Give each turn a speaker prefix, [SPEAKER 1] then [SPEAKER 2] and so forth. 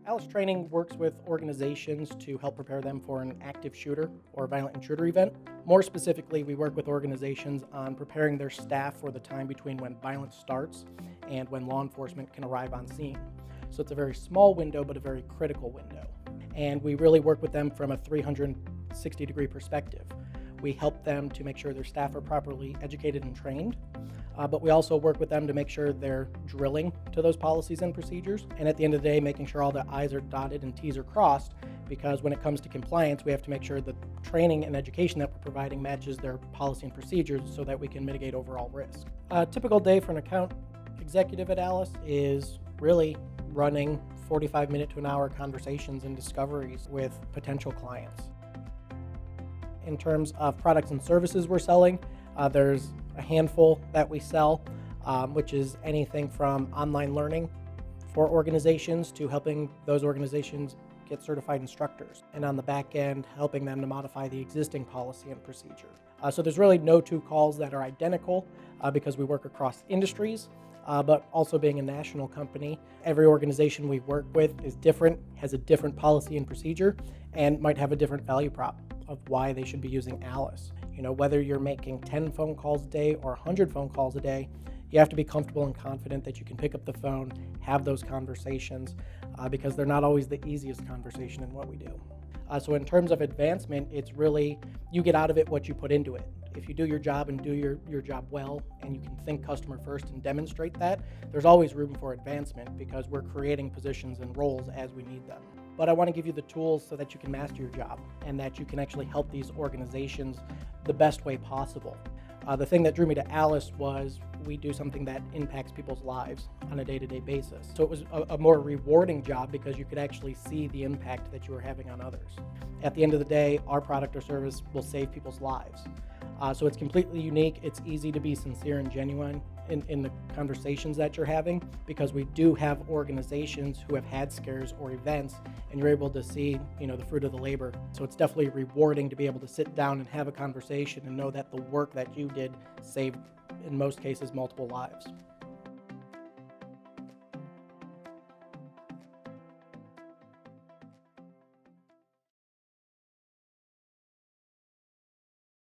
[SPEAKER 1] Alice Training works with organizations to help prepare them for an active shooter or violent intruder event. More specifically, we work with organizations on preparing their staff for the time between when violence starts and when law enforcement can arrive on scene. So it's a very small window, but a very critical window. And we really work with them from a 360-degree perspective. We help them to make sure their staff are properly educated and trained, but we also work with them to make sure they're drilling to those policies and procedures. And at the end of the day, making sure all the I's are dotted and T's are crossed, because when it comes to compliance, we have to make sure the training and education that we're providing matches their policy and procedures so that we can mitigate overall risk. A typical day for an account executive at Alice is really running 45-minute to an hour conversations and discoveries with potential clients. In terms of products and services we're selling, there's a handful that we sell, which is anything from online learning for organizations to helping those organizations get certified instructors, and on the back end, helping them to modify the existing policy and procedure. So there's really no two calls that are identical because we work across industries, but also being a national company, every organization we work with is different, has a different policy and procedure, and might have a different value prop of why they should be using Alice. You know, whether you're making 10 phone calls a day or 100 phone calls a day, you have to be comfortable and confident that you can pick up the phone, have those conversations, because they're not always the easiest conversation in what we do. So in terms of advancement, it's really, you get out of it what you put into it. If you do your job and do your job well, and you can think customer first and demonstrate that, there's always room for advancement because we're creating positions and roles as we need them. But I want to give you the tools so that you can master your job and that you can actually help these organizations the best way possible. The thing that drew me to Alice was we do something that impacts people's lives on a day-to-day basis. So it was a more rewarding job because you could actually see the impact that you were having on others. At the end of the day, our product or service will save people's lives. So it's completely unique. It's easy to be sincere and genuine in the conversations that you're having, because we do have organizations who have had scares or events, and you're able to see, the fruit of the labor. So it's definitely rewarding to be able to sit down and have a conversation and know that the work that you did saved, in most cases, multiple lives.